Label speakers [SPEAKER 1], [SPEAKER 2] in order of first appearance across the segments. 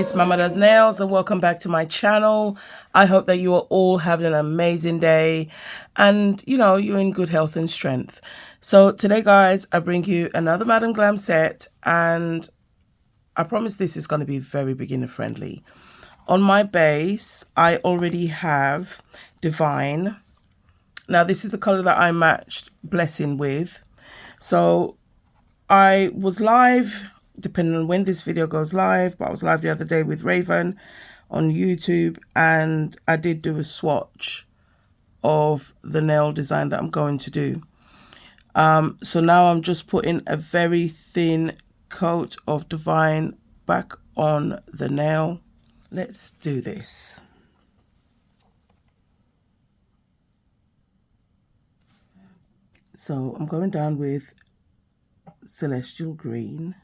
[SPEAKER 1] it's Mama Does Nails and welcome back to my channel. I hope that you are all having an amazing day and you're in good health and strength. So today guys, I bring you another Madam Glam set and I promise this is going to be very beginner friendly. On my base, I already have Divine. Now this is the color that I matched Blessing with. So I was live, depending on when this video goes live, but I was live the other day with Raven on YouTube and I did do a swatch of the nail design that I'm going to do. So now I'm just putting a very thin coat of Divine back on the nail. Let's do this. So I'm going down with Celestial Green.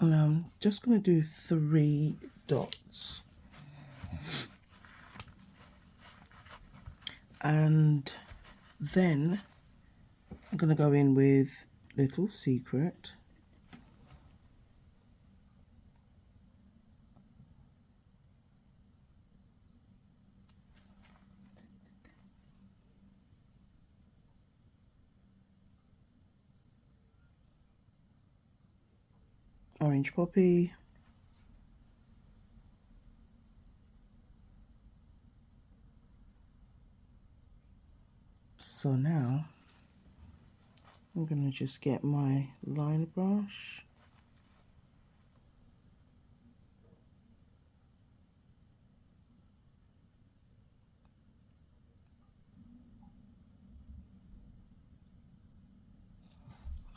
[SPEAKER 1] And I'm just going to do 3 dots. And then I'm going to go in with Little Secret. Orange Poppy. So now I'm going to just get my line brush.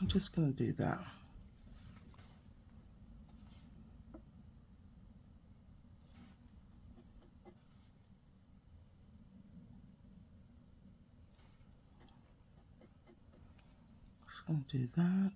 [SPEAKER 1] I'm just going to do that. Just going to do that.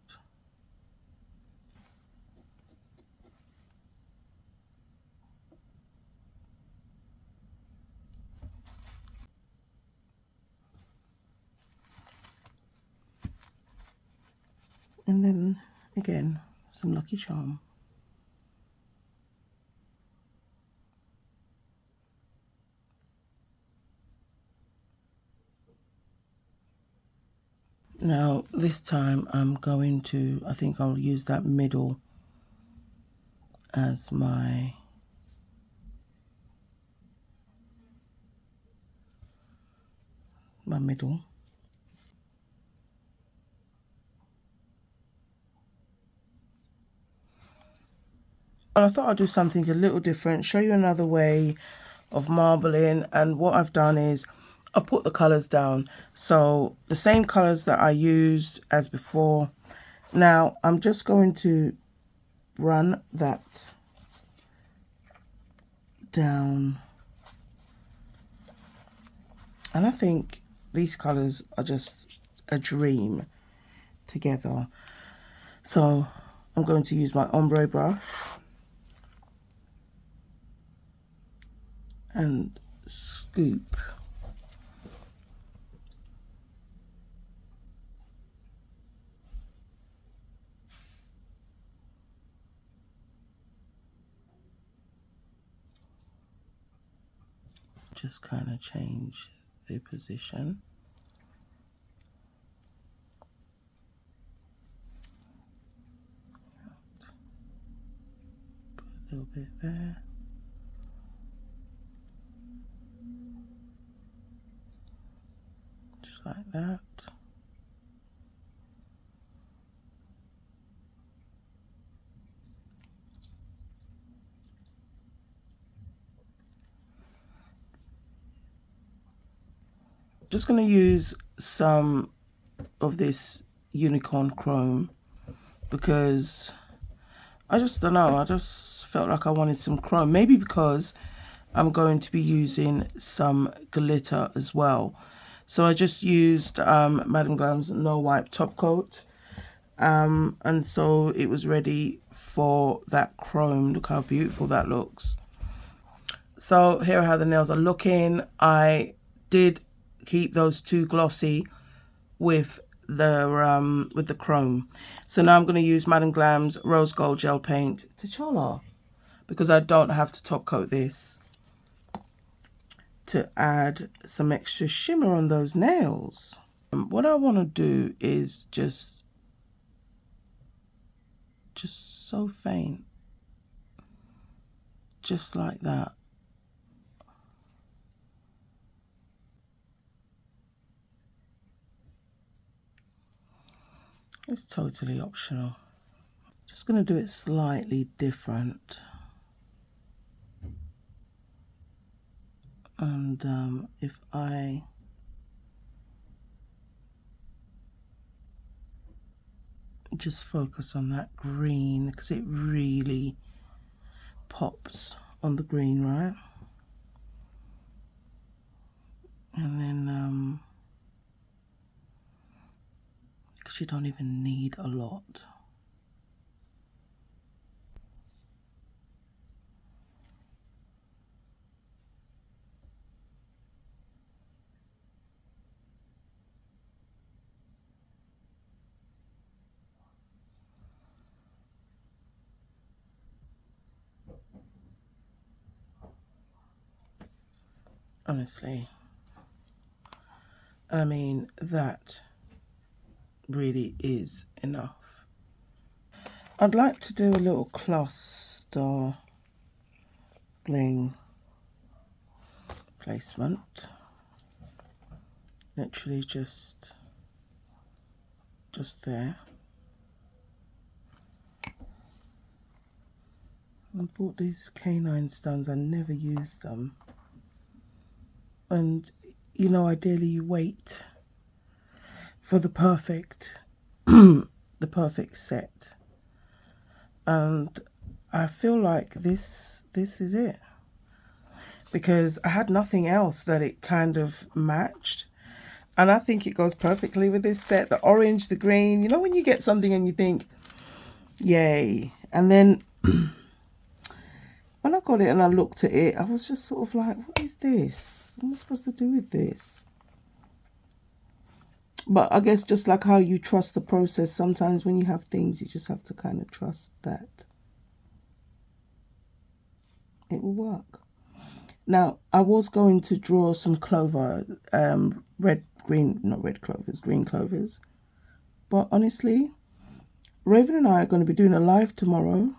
[SPEAKER 1] And then again, some Lucky Charm. Now this time I'm going to, I think I'll use that middle as my middle. And I thought I'd do something a little different, show you another way of marbling. And what I've done is I've put the colors down. So the same colors that I used as before. Now I'm just going to run that down. And I think these colors are just a dream together. So I'm going to use my ombre brush and scoop. Just kind of change the position. Put a little bit there. Just like that. Just going to use some of this Unicorn Chrome because I just don't know, I just felt like I wanted some chrome. Maybe because I'm going to be using some glitter as well. So I just used Madam Glam's No Wipe top coat. And so it was ready for that chrome. Look how beautiful that looks. So here are how the nails are looking. I did keep those two glossy with the chrome. So now I'm going to use Madam Glam's Rose Gold Gel Paint T'Challa, because I don't have to top coat this, to add some extra shimmer on those nails. What I want to do is just so faint, just like that. It's totally optional. Just going to do it slightly different. And if I just focus on that green, because it really pops on the green, right? And then because you don't even need a lot. Honestly, I mean, that really is enough. I'd like to do a little cluster bling placement. Literally just there. I bought these canine stones, I never used them. And you know, ideally you wait for the perfect the perfect set. And I feel like this is it, because I had nothing else that it kind of matched, and I think it goes perfectly with this set. The orange, the green, you know when you get something and you think yay, and then when I got it and I looked at it, I was just sort of like, what is this? What am I supposed to do with this? But I guess just like how you trust the process, sometimes when you have things, you just have to kind of trust that it will work. Now, I was going to draw some clover, green clovers. But honestly, Raven and I are going to be doing a live tomorrow.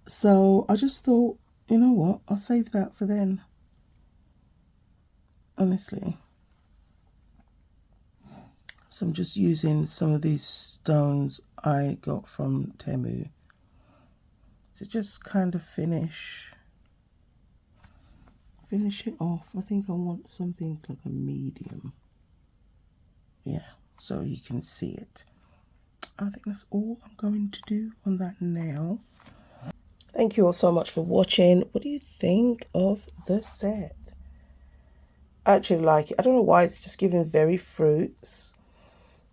[SPEAKER 1] So I just thought, you know what, I'll save that for then. Honestly. So I'm just using some of these stones I got from Temu to just kind of finish it off. I think I want something like a medium. Yeah, so you can see it. I think that's all I'm going to do on that nail. Thank you all so much for watching. What do you think of the set? I actually like it. I don't know why it's just giving very fruits.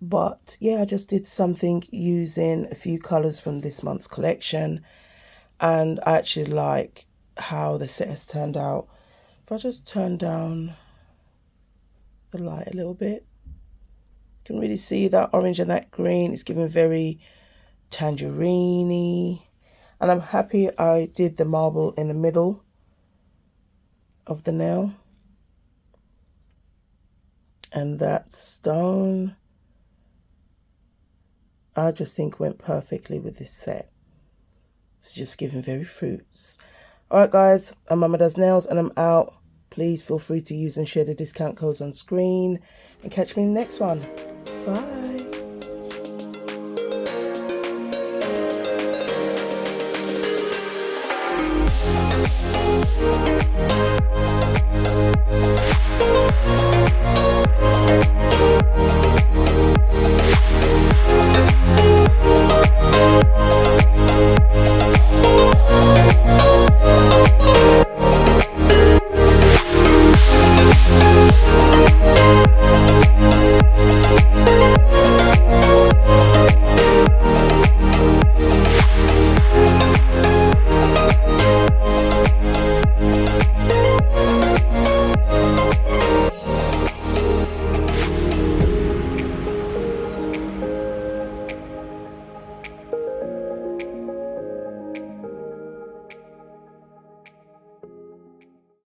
[SPEAKER 1] But yeah, I just did something using a few colours from this month's collection. And I actually like how the set has turned out. If I just turn down the light a little bit, you can really see that orange and that green. It's giving very tangerine-y. And I'm happy I did the marble in the middle of the nail. And that stone, I just think went perfectly with this set. It's just giving very fruits. Alright guys, I'm Mama Does Nails and I'm out. Please feel free to use and share the discount codes on screen. And catch me in the next one. Bye.